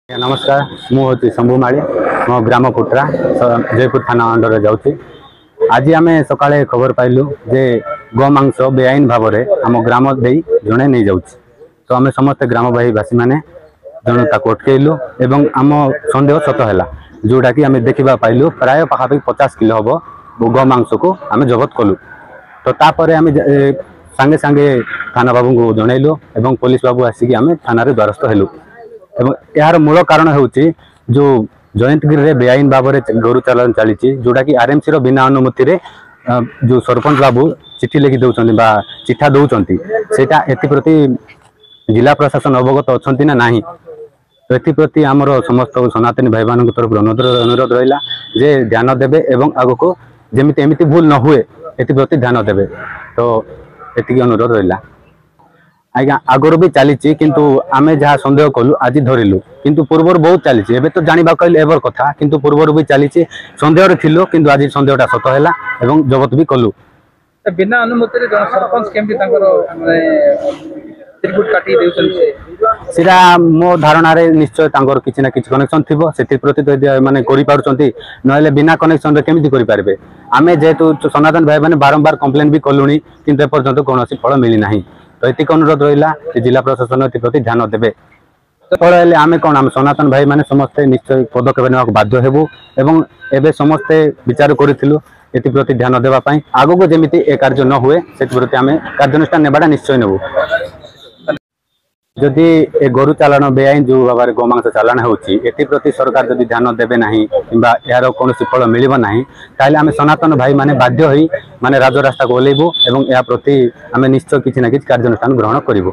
नमस्कार मुझे शंभु माली मो ग्राम कुट्रा जयपुर थाना अंडर जाऊँगी। आज आम सका खबर पाइलु जे गोमांस बेआईन भाव में आम ग्राम दे जड़े नहीं जाऊँ। तो आम समस्त ग्रामवासीवासी मैंने जन अटकलु एवं आम सन्देह सत है जोटा कि आम देखा पाइलु प्राय पाखापाखि 50 किलो हम गोमांस को आम जबत कलु। तो तापर आम सांगे सांगे थाना बाबू को जनइलु एवं पुलिस बाबू आसिक आम थाना द्वारस्थ हेलु। यार मूल कारण हूँ जो जयंतगिरी में बेआईन भाव में गोरु चालान चली जोटा कि आरएमसी बिना अनुमति रे जो सरपंच बाबू चिठी लिखि दौरान चिठा दौरान सेटा एप्रति जिला प्रशासन अवगत अच्छा ना नहीं। तो एप्रति आमर समस्त सनातनी भाई मान तरफ अनुरोध रहा जे ध्यान देवे एवं आग को जमी एमती भूल न हुए एप्रति ध्यान देवे। तो ये अनुरोध रहा आज्ञा आगर भी चली किंतु आमे जहाँ सन्देह कलु आज धरिलु किंतु पूर्वर बहुत चली एवं तो जाना कहले एवर कथा किंतु पूर्वर भी चली सन्देह थिलु किंतु आज सन्देहटा सत है एवं जबत भी कलु। बिना अनुमति सरपंच केमती सीरा मो धारणा रे निश्चय किसी ना किसी कनेक्शन थी से प्रति तो मैंने कर बिना कनेक्शन रे केमिति करि पारबे। आमे जेहेतु सनातन भाई मैंने बारंबार कंप्लेन भी कलुनी किंतु एपर्यंत कौन फल मिली नहीं। तो ये अनुरोध रहा जिला प्रशासन प्रति ध्यान देवे। फल आम कौन आम सनातन भाई मैंने समस्ते निश्चय पदक्षेप ना बाध्य हेबु एवं एबे समस्ते विचार करूँ एप्रति ध्यान देवाई आग को जमी ए कार्य न हुए से प्रति आम कार्यानुष्ठान नेबाटा निश्चय नेबु। जदि ए गोरु चालान बेआईन जो भाव में गोमांस चालान होती सरकार जदि ध्यान देवे ना कि यार कौन फल मिल ना ताले आम सनातन भाई माने बाध्य होई माने राजरास्ता को ओल्लैबू एवं या प्रति आम निश्चय किसी ना कि कार्यानुष्ठान ग्रहण करूँ।